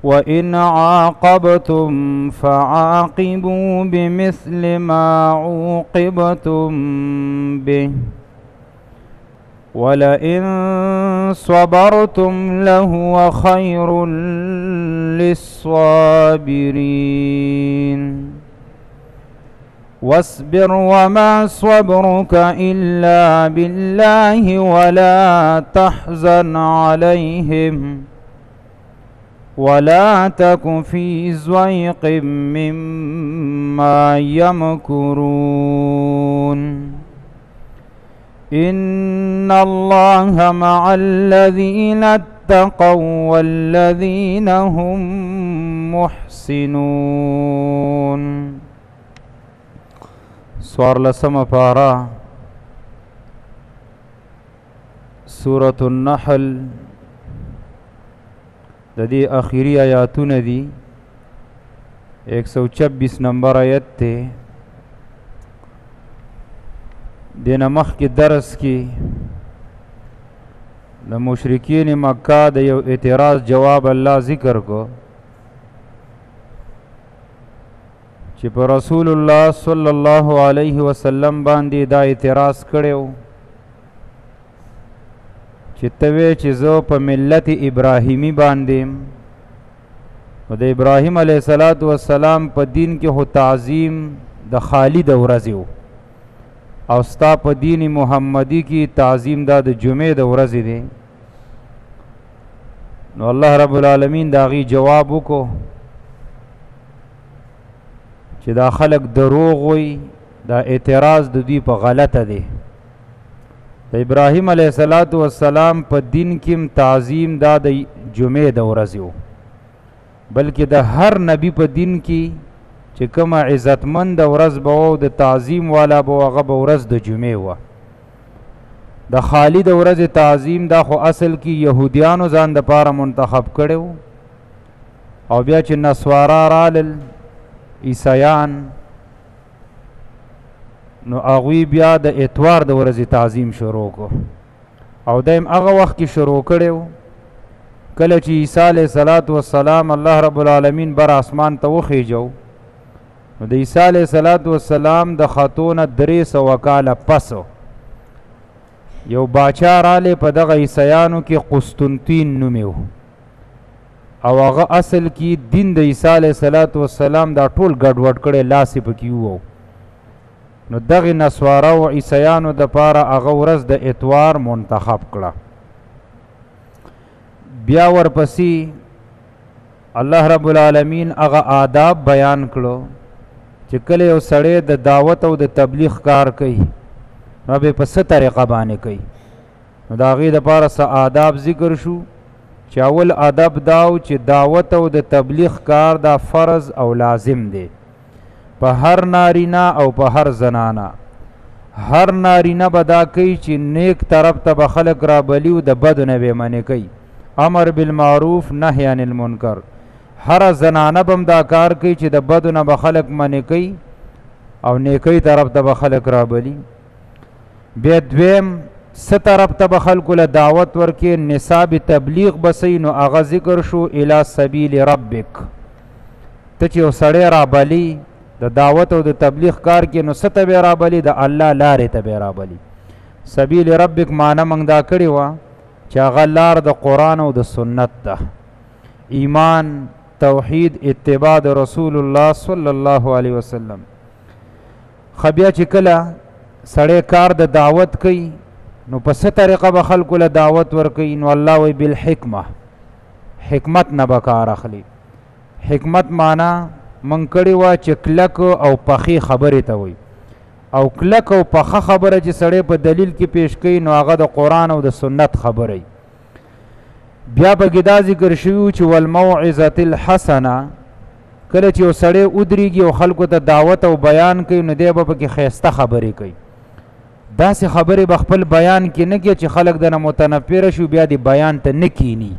وإن عاقبتم فعاقبوا بمثل ما عوقبتم به ولئن صبرتم لهو خير للصابرين واصبر وما صبرك إلا بالله ولا تحزن عليهم ولا تك في ضيق مما يمكرون إن الله مع الذين اتقوا والذين هم محسنون. سوارلسم پارا سورة النحل د دې اخیری آیاتونه دي. 126 نمبر آیت ته د نمخ کې درس کې د مشرکین مکه د یو اعتراض جواب الله ذکر کو چې پر رسول الله صلی الله علیه وسلم باندې دا اعتراض کړو چې توی چې زه په ملت ابراهیمی باندې او د ابراهیم علیه السلام په دین کې هو تعظیم د خالد ورځو او ستا په دین محمدی کې تعظیم دا د جمعې د ورځې دی. نو الله رب العالمین دا غي جواب وکړو چې دا خلق دروغ وي، دا اعتراض د دوی په غلطه دی. د ابراهیم علیه السلام په دین کې تعظیم دا د جمعې د ورځې و، بلکې د هر نبی په دین کې چې کومه عزتمند ورځ به و د تعظیم والا به هغه به ورځ د جمعې وه. د خالد ورځې تعظیم دا خو اصل کې یهودیانو ځان دپاره منتخب کړی و، او بیا چې نسوارا رالل عیسیان نو هغوی بیا د اتوار د ورځې تعظیم شروع کو، او دیم هغه وخت کې شروع کړی و کله چې عیسی علیه السلام الله رب العالمین بر اسمان ته وخیجو. نو د عیسی علیه السلام د خطونه 300 کاله پسو یو باچا رالی په دغه عیسیانو کې قسطنطین نومې و، او هغه اصل کې دین د عیسی علیه السلام دا ټول ګډوډ کړی لاس یې پکې وو. نو دغه نسوارا او عیسیانو د پاره هغه ورځ د اتوار منتخب کړه. بیا ورپسې الله رب العالمین هغه آداب بیان کړو چې کله یو سړی د دعوت او د تبلیغ کار کوي نو به په څه طریقه باندې کوي. نو د هغې دپاره څه آداب ذکر شو چې اول ادب داو چې دعوت او د تبلیغ کار دا فرض او لازم دی په هر نارینه او په هر زنانه. هر نارینه به دا کوي چې نیک طرف ته به خلق را بلی او د بدو نه به منې کوي، امر بالمعروف نهی عن المنکر. هر زنانه به دا کار کوي چې د بدو نه به خلق منې کوي او نیکی طرف ته به خلق را بلی. بیا دویم څه طرف ته به خلکو له دعوت ورکې نصاب تبلیغ بسی، نو هغه ذکر شو الی سبیل ربک. ته چې یو سړی را بلی د دعوت او د تبلیغ کار کې نو څه ته به را بلی؟ د الله لارې ته به را بلی. سبیل ربک معنی موږ دا کړې وه چې هغه لار د قرآن او د سنت ده، ایمان توحید اتباع د رسول الله صلی الله علیه وسلم. خبیا چې کله سړی کار د دعوت کوي نو په څه طریقه به خلکو له دعوت ورکوي؟ نو الله وی بالحکمه، حکمت نه به کار اخلي. حکمت معنا من کړی وه چې کلک او پخې خبرې ته وي، او کلک او پخه خبره چې سړی په دلیل کې پیش کوي نو هغه د قرآن او د سنت خبره. بیا پکې دا ذکر شوي چې والموعظة الحسنه، کله چې یو سړی ودرېږي او خلکو ته دعوت او بیان کوي نو دی به پکې ښایسته خبرې کوي. داسې خبرې به خپل بیان کې نه کوي چې خلک دنه متنفره شو بیا د بیان ته نه کینی،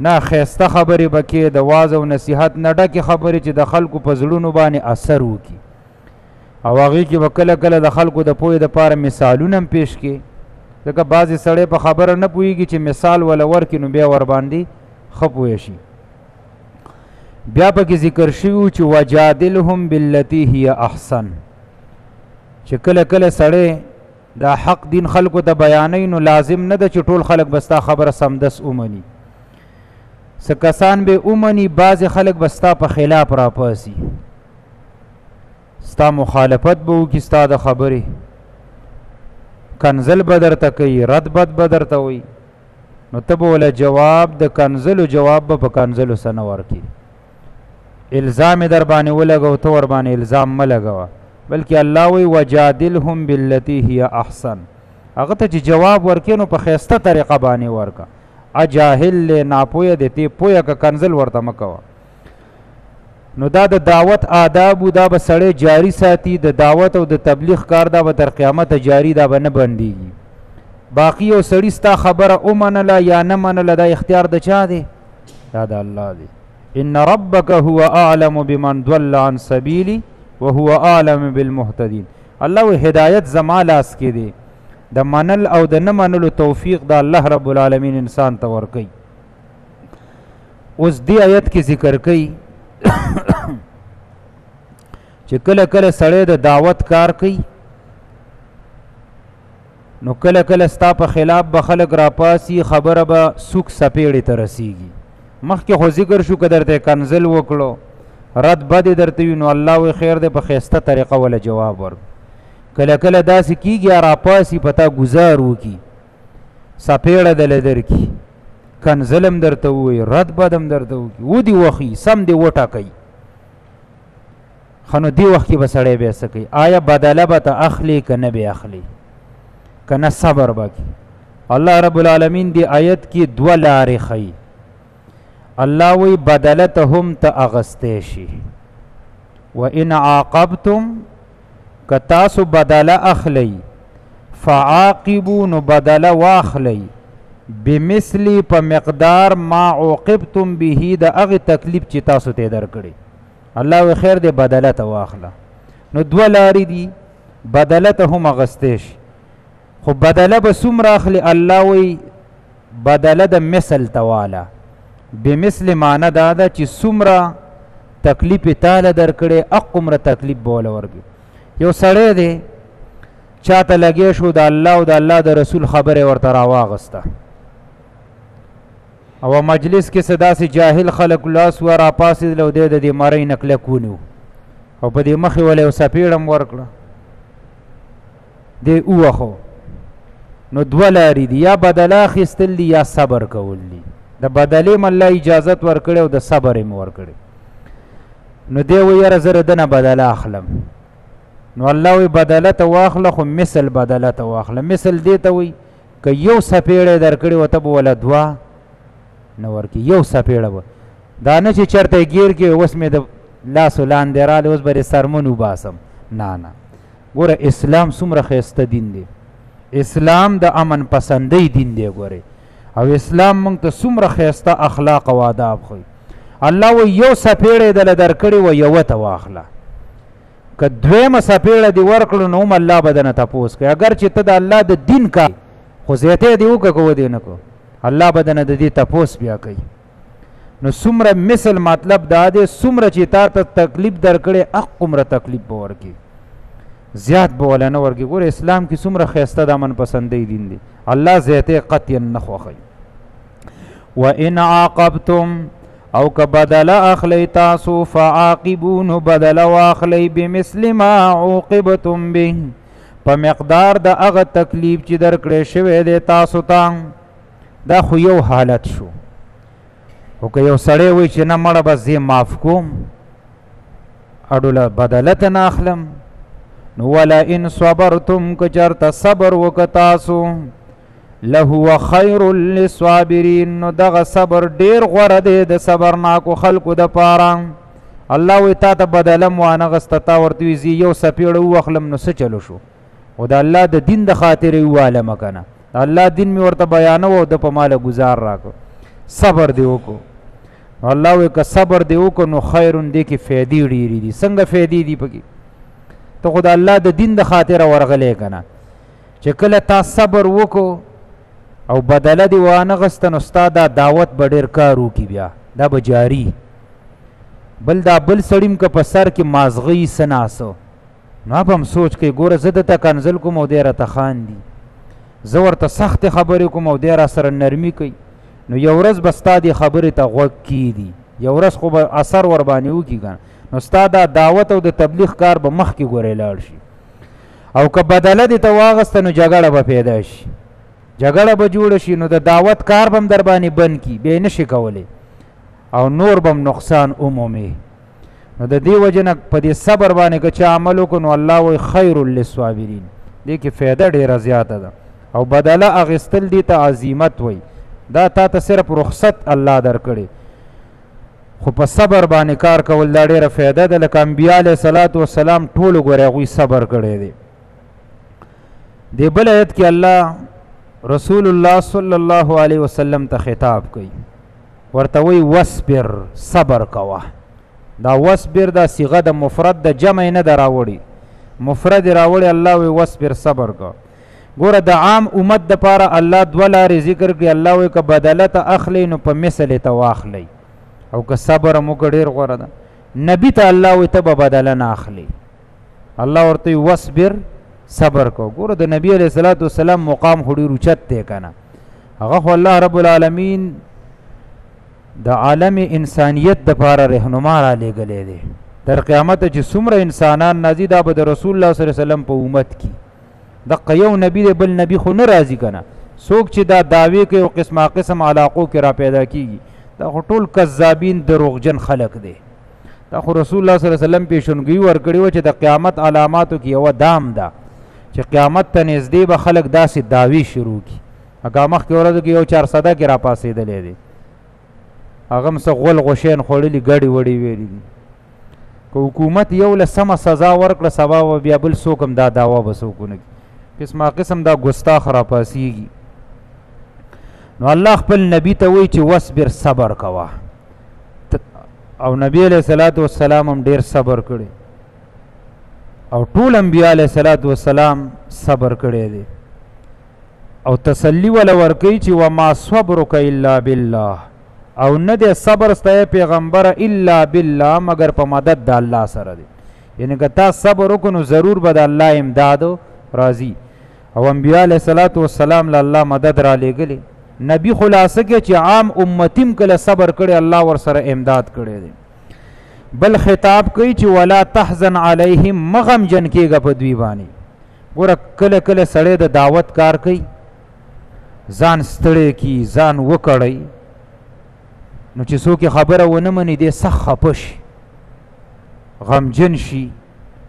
نه ښایسته خبرې به کې د واز او نصیحت نه ډکې خبرې چې د خلکو په زړونو باندې اثر وکړي، او هغې کې به کله کله د خلکو د پوهې دپاره مثالونه هم پیش کړي، ځکه بعضې سړی په خبره نه پوهېږي چې مثال وله ورکړي نو بیا ورباندې ښه پوه شي. بیا پکې ذکر شوی چې وجادلهم باللتی هی احسن، چې کله کله سړی دا حق دین خلکو ته بیانوي نو لازم نه ده چې ټول خلک بستا خبره سمدس اومني. څه کسان به اومني، بعضې خلک بستا په خلاف راپاسي، ستا مخالفت به وکړي، ستا د خبرې کنزل به درته کوي، رد بد به درته وي، نو ته به وله جواب د کنزلو جواب به په کنزلو څه نه ورکړي. الزام در باندې ولګو، ته ور باندې الزام مه لګوه، بلکې الله وی وجادلهم باللتی هی احسن. هغه ته چې جواب ورکې نو په ښایسته طریقه باندې ورکه. اجاهل دی، ناپویه دی، تی پویه که کنزل ورته مه کوه. نو دا د دعوت آدابو، دا به سړی جاری ساتي. د دعوت او د تبلیغ کار دا به تر قیامته جاری، دا به نه بندېږي. باقي یو سړي ستا خبره ومنله یا نه منله، دا اختیار د چا دی؟ دا د الله دی. ان ربک هو اعلم بمن ضل عن سبیلی وهو اعلم بالمهتدین. الله و هدایت زما لاس کې دی، د منل او د نه منلو توفیق د الله رب العالمین انسان ته ورکوي. اوس دې آیت کې ذکر کوي چې کله کله سړی د دعوت کار کوي نو کله کله ستا په خلاف به خلک راپاسي، خبره به سوک سپېړې ته رسیږي. مخکې خو ذکر شو که درته کنزل وکړو، رد بدې درته وي، نو الله وی خیر دی په ښایسته طریقه وله جواب ورک. کله کله داسې کېږي راپاسي په تا ګزار وکړي، سپېړه دله درکړي، کنزل هم درته ووایي، رد بد هم درته وکړي، ودې وخي سم دې وټاکئ. ښه نو دې وخت کې به سړی بیا څه کوي؟ آیا بدله به ته اخلي که نه به اخلي، که نه صبر به کوي؟ الله رب العالمین دې آیت کې دوه لارې ښیي. الله وی بدله ته هم ته اغستی شي. وان عاقبتم، که تاسو بدله اخلی، فعاقبو نو بدله واخلی، بمثلی په مقدار ما عوقبتم به د هغې تکلیف چې تاسو ته درکړي. الله وی خیر دی بدله ته واخله. نو دوه لارې دي، بدله ته هم اغستی شي. خو بدله به څومره اخلي؟ الله وی بدله د مثل ته واله. بمثل معنی دا ده چې څومره تکلیف یې تاله درکړی هغومره تکلیف به وله ورکړي. یو سړی دی چاته لګی شو، د الله او د الله د رسول خبرې ورته راواغسته، او مجلس کې څه داسې جاهل خلک لاس ور راپاڅېدل او دی د دې مرۍ نه کلک ونیو او په دې مخې وله یو څپېړه م ورکړه، دی ووخو. نو دوه لارې دي، یا بدله اخیستل دي یا صبر کول دي. د بدلې م الله اجازت ورکړی او د صبر یې م ورکړی. نو دی وی یاره زه د نه بدله اخلم. نو الله وی بدله ته واخله، خو مثل بدله ته واخله. مثل دې ته وی که یو څپېړی درکړې وه ته به وله دوه نه ورکړي، یو څپېړه به. دا نه چې چېرته یې ګیر کړي اوس مې د لاسو لاندې رالی اوس به یې سرمن وباسم. نه نه، ګوره اسلام څومره ښایسته دین دی. اسلام د امن پسندۍ دین دی ګورې، او اسلام موږ ته څومره ښایسته اخلاق او آداب ښوي. الله وی یو څپېړه دله درکړې وه یوه ته واخله، که دویمه څپېړه دې ورکړو نو هم الله به درنه تپوس کوي. اگر چې ته د الله د دین کار خو زیاتی دې وکړه که ودې نه کړو، الله به درنه د دې تپوس بیا کوي. نو څومره مثل مطلب دا دی، څومره چې تا ته تکلیف درکړې هغومره تکلیف به ورکړي، زیات به وله نه ورکړي. ګوره اسلام کې څومره ښایسته د امن پسندۍ دین دی. الله زیاتی قطعا نه خوښوي. وان عاقبتم، او که بدله اخلی تاسو، فعاقبو نو بدله واخلی بمثل ما عوقبتم به، په مقدار د هغه تکلیف چې درکړی شوی دی تاسو ته. دا خو یو حالت شو. خو که یو سړی وایي چې نه مړه بس زه معاف کوم، اډوله بدله ته نه اخلم، نو ولئن صبرتم، که چېرته صبر وکړه تاسو، لهو خیر للصابرین، نو دغه صبر ډیر غوره دی د صبرناکو خلکو دپاره. الله وی تا ته بدله م وانغسته، تا ورته وي زه یو څپېړه وواخلم، نو څه چلو شو؟ خو د الله د دین د خاطرې ووالمه که نه، د الله دین مې ورته بیانوه او د په ماله ګزار راکړو، صبر دې وکړو. الله وی که صبر دې وکړو نو خیرون دې کې فایدې ډېرې دي. څنګه فایدې دي پکې؟ ته خو د الله د دین د خاطره ورغلی که نه، چې کله تا صبر وکړو او بدله دی وانه غسته، نو ستا دا دعوت به ډېر کار وکړي، بیا دا به جاري. بل دا بل سړیم که په سر کې مازغی سناسو نو به هم سوچ کوي ګوره زه دته کنزل کوم او دی راته خاندي، زه ورته سختې خبرې کوم او دی را سره نرمي کوي، نو یو ورځ به ستا دې خبرې ته غوږ کیږي، یو ورځ خو به اثر ور باندې وکړي که نو ستا دا دعوت او د تبلیغ کار به مخکې ګورې لاړ شي، او که بدله دې ته واغسته نو جګړه به پیدا شي، جګړه به جوړه شي، نو د دعوت کار به هم در باندې بند کړي، بیا یې نشي کولی او نور به هم نقصان عمومي. نو د دې وجه نه په دې صبر باندې که چا عمل وکړو نو الله وایي خیر للصابرین، دې کې فایده ډېره زیاته ده، او بدله اخیستل دې ته عظیمت وایي، دا تا ته صرف رخصت الله درکړي، خو په صبر باندې کار کول دا ډېره فایده ده، لکه انبیا علیه صلات وسلام ټولو ګورې هغوی صبر کړی دی. دې بل آیت کې الله رسول الله صلی الله علیه وسلم ته خطاب کوي، ورته وایي وصبر، صبر کوه. دا وصبر دا صیغه د مفرد د جمع نه ده راوړي، مفرد راوړي، الله وایي وصبر، صبر کوه. ګوره د عام امت دپاره الله دوه لارې ذکر کړي، الله وایي که بدله ته اخلئ نو په مثل ته واخلئ، او که صبر هم وکړه ډېر غوره ده. نبي ته الله وایي ته به بدله نه اخلي، الله ورته وایي وصبر، صبر کو. ګوره د نبی علیه الصلاۃ والسلام مقام خو ډېر اوچت دی که نه، هغه خو الله رب العالمین د عالم انسانیت دپاره رهنما را لېږلی دی، تر قیامته چې څومره انسانان راځي دا به د رسول الله صلی الله علیه وسلم په امت کې دقه یو نبی دی، بل نبی خو نه راځي که نه. څوک چې دا دعوې کوي او قسمه قسم علاقو کې را پیدا کېږي دا خو ټول کذابین دروغجن خلق دی. دا خو رسول الله صلی الله علیه وسلم پیشنګوي ورکړې وه چې د قیامت علاماتو کې یوه دام ده چې قیامت ته نږدې به خلک داسې دعوې شروع کړي. هغه مخکې ورځو کې یو 400 کې را پاسېدلی دی، هغه هم څه غول غوشین خوړلي ګډې وړې ویلي دي. که حکومت یو له سمه سزا ورکړه سبا به بیا بل څوک هم دا دعوه به څوک ونه کړي، قسمه قسم دا ګستاخ را پاسېږي. نو الله خپل نبی ته وایي چې وصبر، صبر کوه، او نبی علیه الصلاۃ والسلام هم ډېر صبر کړی، او ټول انبیا علیه الصلاۃ والسلام صبر کړی دی، او تسلی ولا ورکوي چې وما صبرک الا بالله، او نه دی صبر ستا پیغمبر الا بالله مگر په مدد د الله سره دی. یعنی که تا صبر وکړو نو ضرور به د الله امداد راځي، او انبیا علیه الصلاۃ والسلام له الله مدد را لېږلی. نبی خلاصه کې چې عام امتیم کله صبر کړي الله ورسره امداد کړی دی. بل خطاب کوي چې ولا تحزن علیهم، مغمجن کېږه په دوی باندې. ګوره کله کله سړی د دعوت کار کوي ځان ستړی کي، ځان وکړی، نو چې څوک خبره ونه مني دی سخت خفه شي، غمجن شي،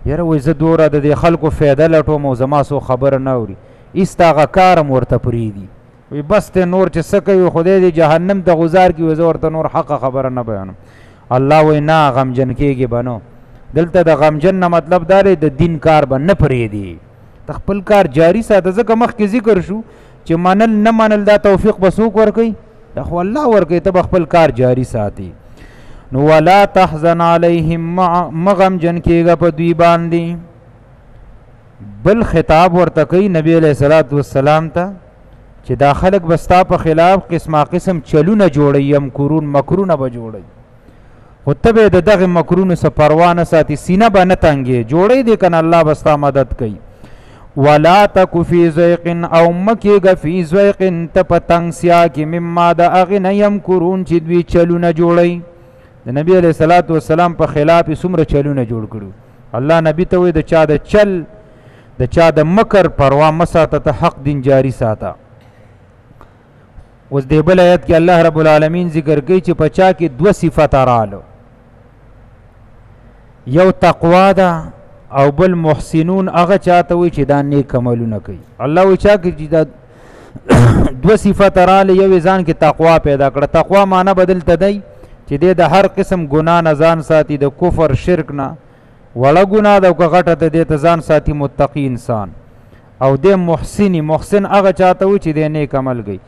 یاره وایي زه دومره د دې خلکو فایده لټوم او زما څوک خبره نه اوري، ایسته هغه کار هم ورته پرېږدي، وایي بس ته نور چې څه کوي خدای دې جهنم ته غذار کړي، وایي زه ورته نور حقه خبره نه بیانم. الله وایي نه غمجن کېږي به نه. دلته د غمجن نه مطلب دا دی د دین کار به نه پرېږدي، ته خپل کار جاري ساته. ځکه مخکې ذکر شو چې منل نه منل دا توفیق به څوک ورکوي؟ دا خو الله ورکوي، ته به خپل کار جاري ساتي. نو ولا تحزن علیهم، مغمجن کېږه په دوی باندې. بل خطاب ورته کوي نبی علیه الصلاۃ والسلام ته چې دا خلک به ستا په خلاف قسمه قسم چلونه جوړوي، یمکرون، مکرونه به جوړوي، خو ته به د دغې مکرونو څه پروا نه ساتي، سینه به نه تنګې، جوړی دی که نه الله به ستا مدد کوي. ولا تک فی ضیق، او مکېږه فی ضیق ته په تنګسیا کې، مما د هغې نه یمکرون چې دوی چلونه جوړوي. د نبی علیه الصلاۃ والسلام په خلاف یې څومره چلونه جوړ کړي. الله نبی ته وایي د چا د چل، د چا د مکر پروا مه ساته، ته حق دین جاري ساته. اوس دې بل آیت کې الله رب العالمین ذکر کوي چې په چا کې دوه صفته رالو، یو تقوا ده او بل محسنون، هغه چاته وایي چې دا نیک عملونه کوي. الله وایي چا کې چې دا دوه صفته راله، یو ځان کې تقوا پیدا کړه. تقوا معنی بدلته دی چې دې د هر قسم ګناه نه ځان ساتي، د کفر شرک نه، وړه ګناه ده او که غټه ده دې ته ځان ساتي، متقي انسان. او دې محسنی، محسن هغه چاته وایي چې دې نیک عمل کوي.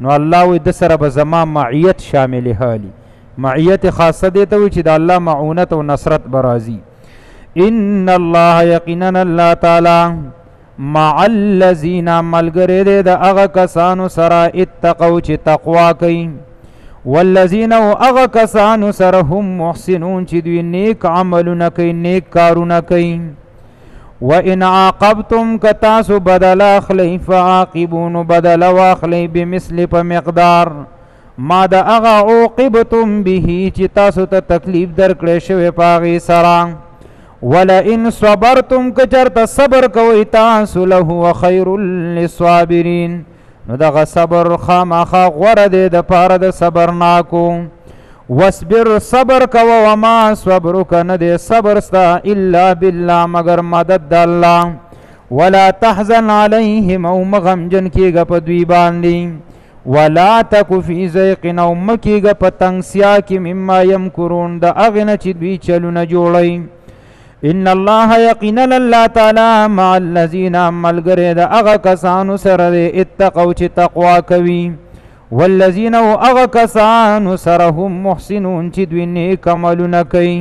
نو الله وایي د سره به زما معیت شامل حالي، معیت خاصه دې ته وایي چې د الله معونت او نصرت به راځي. ان الله، یقینا الله تعالی، مع الذین، ملګری دی د هغه کسانو سره اتقوا چې تقوا کوي، والذین او اغا کسانو سره هم محسنون چې دوی نیک عملونه کوي نیک کارونه کوي وَإِنْ عَاقَبْتُمْ كَتَاسُ بَدَلَ أَخْلَيْ فَعَاقِبُونَ بَدَلَ وَأَخْلَيْ بِمِثْلِ پَمِقْدَار ما دا اغا عوقبتم به چې تاسو ته تکلیف درکړې شوی پاغي سره وَلَئِنْ صَبَرْتُمْ کچرت صبر کوي تاسو لهو خَيْرٌ لِلصَّابِرِينَ نو دغه صبر خامخا غوره دی د پاره د صبرناکو واصبر صبر کوه وما صبرک نه دی صبر ستا الا بالله مگر مدد د الله ولا تحزن علیهم او مغمجن کېږه په دوی باندې ولا تک فی ضیق او مکېږه په تنګسیا کې مما یمکرون د هغې نه چې دوی چلونه جوړوي ان الله یقینا الله تعالی مع الذین ملګری د هغه کسانو سره دی اتقوا چې تقوا کوي والذین او هغه کسانو سره هم محسنون چې دوی نیک عملونه کوي